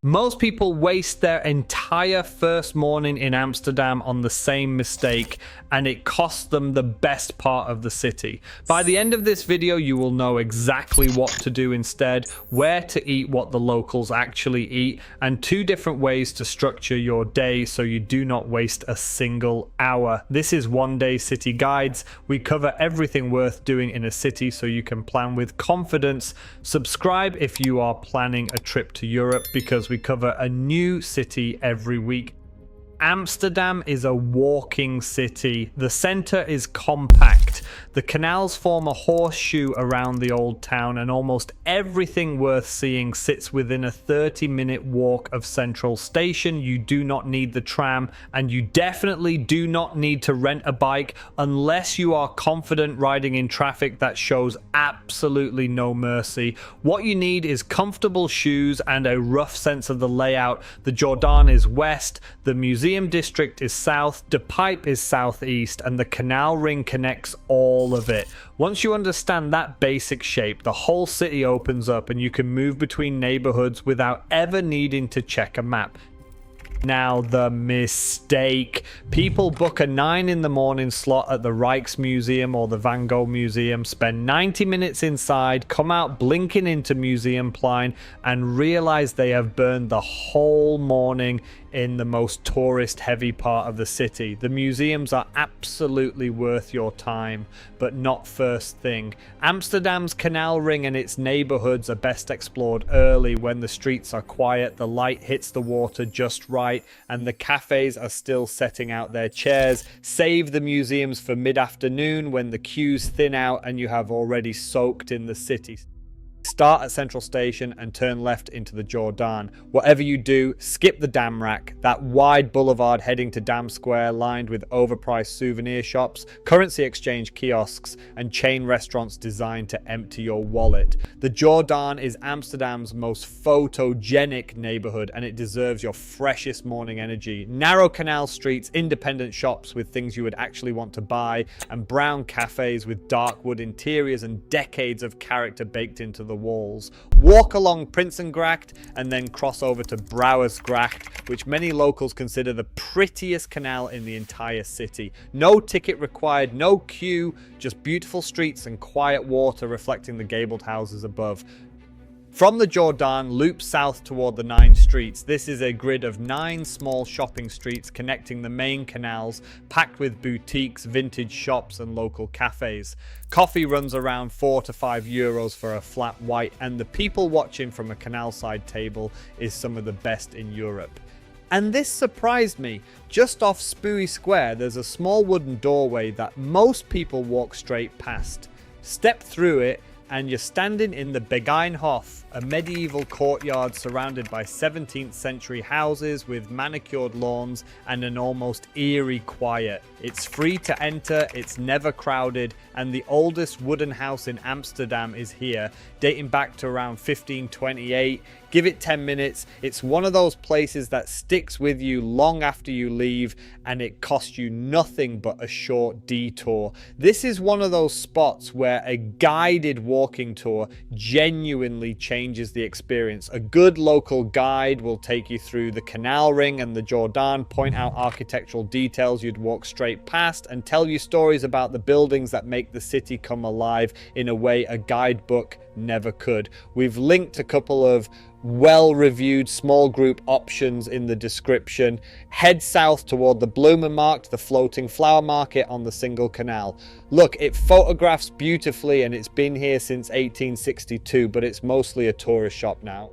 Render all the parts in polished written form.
Most people waste their entire first morning in Amsterdam on the same mistake, and it costs them the best part of the city. By the end of this video, you will know exactly what to do instead, where to eat what the locals actually eat, and 2 different ways to structure your day so you do not waste a single hour. This is One Day City Guides. We cover everything worth doing in a city so you can plan with confidence. Subscribe if you are planning a trip to Europe, because we cover a new city every week. Amsterdam is a walking city. The center is compact. The canals form a horseshoe around the old town, and almost everything worth seeing sits within a 30-minute walk of Centraal Station. You do not need the tram, and you definitely do not need to rent a bike unless you are confident riding in traffic that shows absolutely no mercy. What you need is comfortable shoes and a rough sense of the layout. The Jordaan is west, the museum district is south, the Pijp is southeast, and the canal ring connects all of it. Once you understand that basic shape, the whole city opens up and you can move between neighborhoods without ever needing to check a map. Now, the mistake. People book a 9 in the morning slot at the Rijksmuseum or the Van Gogh Museum, spend 90 minutes inside, come out blinking into Museumplein, and realize they have burned the whole morning in the most tourist-heavy part of the city. The museums are absolutely worth your time, but not first thing. Amsterdam's canal ring and its neighborhoods are best explored early, when the streets are quiet, the light hits the water just right, and the cafes are still setting out their chairs. Save the museums for mid-afternoon, when the queues thin out and you have already soaked in the city. Start at Centraal Station and turn left into the Jordaan. Whatever you do, skip the Damrak, that wide boulevard heading to Dam Square lined with overpriced souvenir shops, currency exchange kiosks, and chain restaurants designed to empty your wallet. The Jordaan is Amsterdam's most photogenic neighborhood, and it deserves your freshest morning energy. Narrow canal streets, independent shops with things you would actually want to buy, and brown cafes with dark wood interiors and decades of character baked into the walls. Walk along Prinsengracht and then cross over to Brouwersgracht, which many locals consider the prettiest canal in the entire city. No ticket required, no queue, just beautiful streets and quiet water reflecting the gabled houses above. From the Jordaan, loop south toward the 9 streets. This is a grid of 9 small shopping streets connecting the main canals, packed with boutiques, vintage shops, and local cafes. Coffee runs around 4 to 5 euros for a flat white, and the people watching from a canal side table is some of the best in Europe. And this surprised me. Just off Spuy Square, there's a small wooden doorway that most people walk straight past. Step through it, and you're standing in the Begijnhof, a medieval courtyard surrounded by 17th century houses with manicured lawns and an almost eerie quiet. It's free to enter, it's never crowded, and the oldest wooden house in Amsterdam is here, dating back to around 1528. Give it 10 minutes. It's one of those places that sticks with you long after you leave, and it costs you nothing but a short detour. This is one of those spots where a guided walking tour genuinely changes the experience. A good local guide will take you through the canal ring and the Jordaan, point out architectural details you'd walk straight past, and tell you stories about the buildings that make the city come alive in a way a guidebook never could. We've linked a couple of well-reviewed small group options in the description. Head south toward the Bloemenmarkt, the floating flower market on the single canal. Look, it photographs beautifully, and it's been here since 1862, but it's mostly a tourist shop now.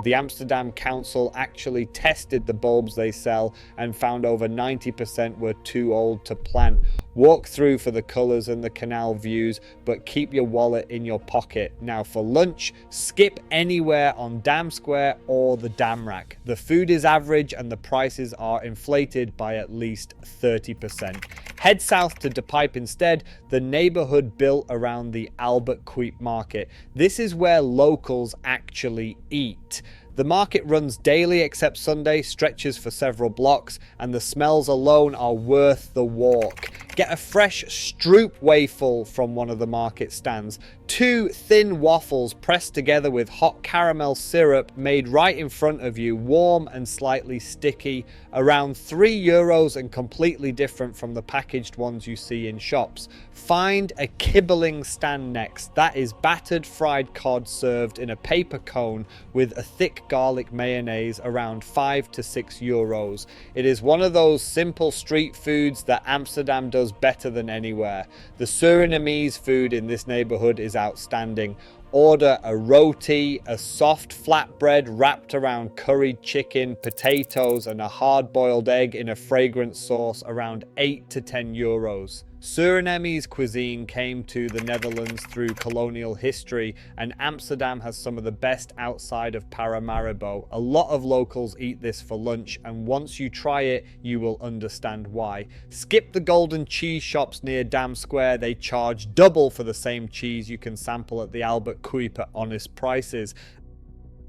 The Amsterdam Council actually tested the bulbs they sell and found over 90% were too old to plant. Walk through for the colours and the canal views, but keep your wallet in your pocket. Now for lunch, skip anywhere on Dam Square or the Damrak. The food is average and the prices are inflated by at least 30%. Head south to De Pijp instead, the neighbourhood built around the Albert Cuyp Market. This is where locals actually eat. The The market runs daily except Sunday, stretches for several blocks, and the smells alone are worth the walk. Get a fresh Stroopwafel from one of the market stands. 2 thin waffles pressed together with hot caramel syrup made right in front of you, warm and slightly sticky, around €3 and completely different from the packaged ones you see in shops. Find a kibbeling stand next. That is battered fried cod served in a paper cone with a thick garlic mayonnaise, around €5 to €6. It is one of those simple street foods that Amsterdam does better than anywhere. The Surinamese food in this neighbourhood is outstanding. Order a roti, a soft flatbread wrapped around curried chicken, potatoes and a hard-boiled egg in a fragrant sauce, around €8 to €10. Surinamese cuisine came to the Netherlands through colonial history, and Amsterdam has some of the best outside of Paramaribo. A lot of locals eat this for lunch, and once you try it, you will understand why. Skip the golden cheese shops near Dam Square. They charge double for the same cheese you can sample at the Albert Cuyp at honest prices.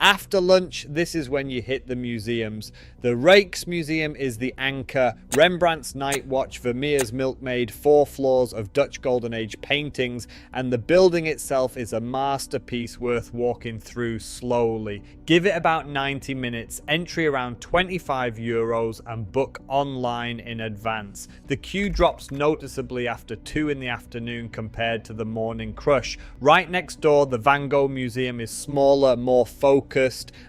After lunch, this is when you hit the museums. The Rijksmuseum is the anchor. Rembrandt's Night Watch, Vermeer's Milkmaid, 4 floors of Dutch Golden Age paintings, and the building itself is a masterpiece worth walking through slowly. Give it about 90 minutes, entry around €25, and book online in advance. The queue drops noticeably after 2 in the afternoon compared to the morning crush. Right next door, the Van Gogh Museum is smaller, more focused,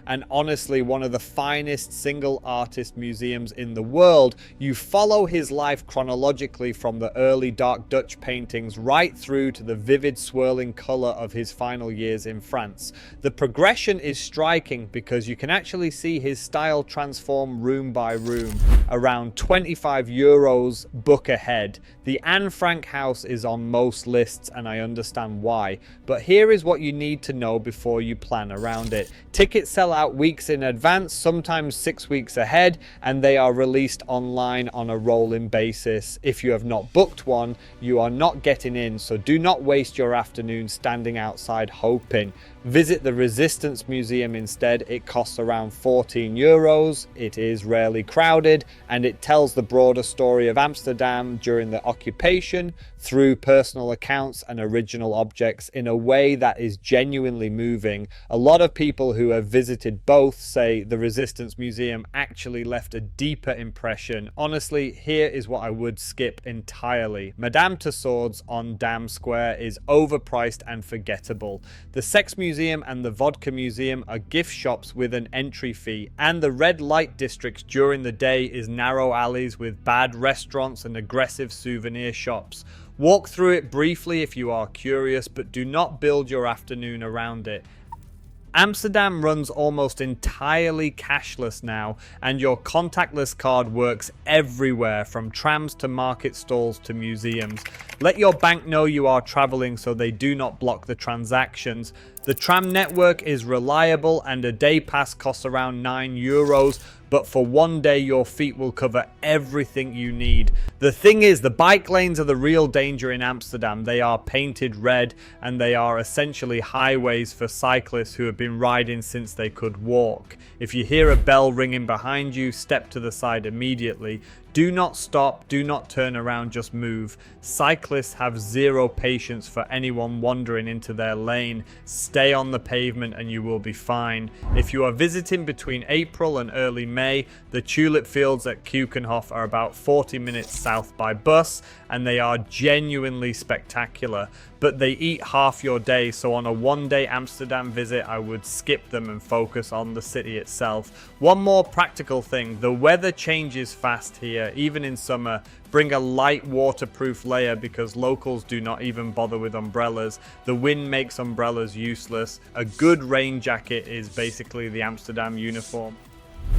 and honestly one of the finest single artist museums in the world. You follow his life chronologically from the early dark Dutch paintings right through to the vivid swirling colour of his final years in France. The progression is striking because you can actually see his style transform room by room. Around €25 book ahead. The Anne Frank house is on most lists, and I understand why, but here is what you need to know before you plan around it. Tickets sell out weeks in advance, sometimes 6 weeks ahead, and they are released online on a rolling basis. If you have not booked one, you are not getting in, so do not waste your afternoon standing outside hoping. Visit the Resistance Museum instead. It costs around €14. It is rarely crowded, and it tells the broader story of Amsterdam during the occupation through personal accounts and original objects in a way that is genuinely moving. A lot of people who have visited both say the Resistance Museum actually left a deeper impression. Honestly, here is what I would skip entirely. Madame Tussauds on Dam Square is overpriced and forgettable. The Sex Museum and the Vodka Museum are gift shops with an entry fee, and the red light district during the day is narrow alleys with bad restaurants and aggressive souvenir shops. Walk through it briefly if you are curious, but do not build your afternoon around it. Amsterdam runs almost entirely cashless now, and your contactless card works everywhere, from trams to market stalls to museums. Let your bank know you are traveling so they do not block the transactions. The tram network is reliable, and a day pass costs around €9, but for one day your feet will cover everything you need. The thing is, the bike lanes are the real danger in Amsterdam. They are painted red, and they are essentially highways for cyclists who have been riding since they could walk. If you hear a bell ringing behind you, step to the side immediately. Do not stop, do not turn around, just move. Cyclists have zero patience for anyone wandering into their lane. Stay on the pavement and you will be fine. If you are visiting between April and early May, the tulip fields at Keukenhof are about 40 minutes south by bus, and they are genuinely spectacular. But they eat half your day, so on a one-day Amsterdam visit, I would skip them and focus on the city itself. One more practical thing, the weather changes fast here, even in summer. Bring a light waterproof layer because locals do not even bother with umbrellas. The wind makes umbrellas useless. A good rain jacket is basically the Amsterdam uniform.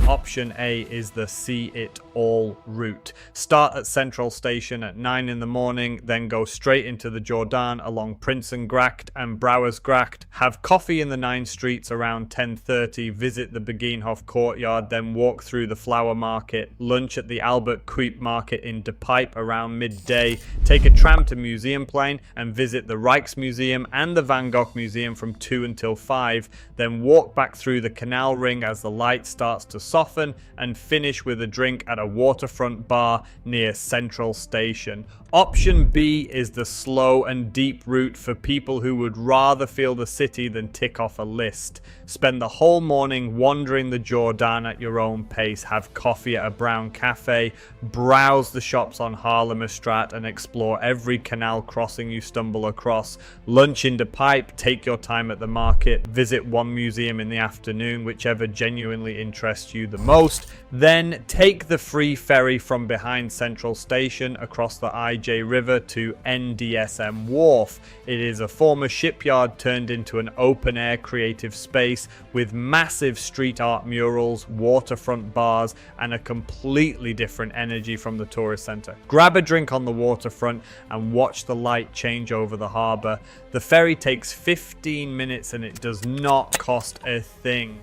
Option A is the see it all route. Start at Centraal Station at 9 in the morning, then go straight into the Jordaan along Prinsengracht and Brouwersgracht, have coffee in the 9 streets around 10:30, visit the Begijnhof courtyard, then walk through the flower market, lunch at the Albert Cuyp Market in Pijp around midday, take a tram to Museumplein and visit the Rijksmuseum and the Van Gogh Museum from 2 until 5, then walk back through the canal ring as the light starts to soften, and finish with a drink at a waterfront bar near Central Station. Option B is the slow and deep route for people who would rather feel the city than tick off a list. Spend the whole morning wandering the Jordaan at your own pace, have coffee at a brown cafe, browse the shops on Haarlemmerstraat and explore every canal crossing you stumble across, lunch in De Pijp, take your time at the market, visit one museum in the afternoon, whichever genuinely interests you the most, then take the free ferry from behind Central Station across the IJ River to NDSM Wharf. It is a former shipyard turned into an open-air creative space with massive street art murals, waterfront bars, and a completely different energy from the tourist centre. Grab a drink on the waterfront and watch the light change over the harbour. The ferry takes 15 minutes and it does not cost a thing.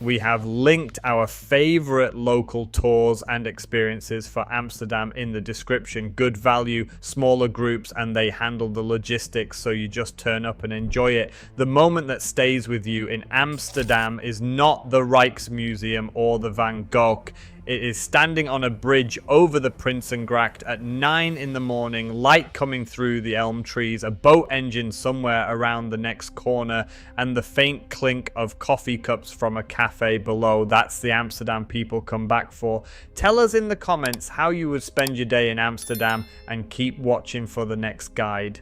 We have linked our favorite local tours and experiences for Amsterdam in the description. Good value, smaller groups, and they handle the logistics so you just turn up and enjoy it. The moment that stays with you in Amsterdam is not the Rijksmuseum or the Van Gogh. It is standing on a bridge over the Prinsengracht at 9 in the morning, light coming through the elm trees, a boat engine somewhere around the next corner, and the faint clink of coffee cups from a cafe below. That's the Amsterdam people come back for. Tell us in the comments how you would spend your day in Amsterdam and keep watching for the next guide.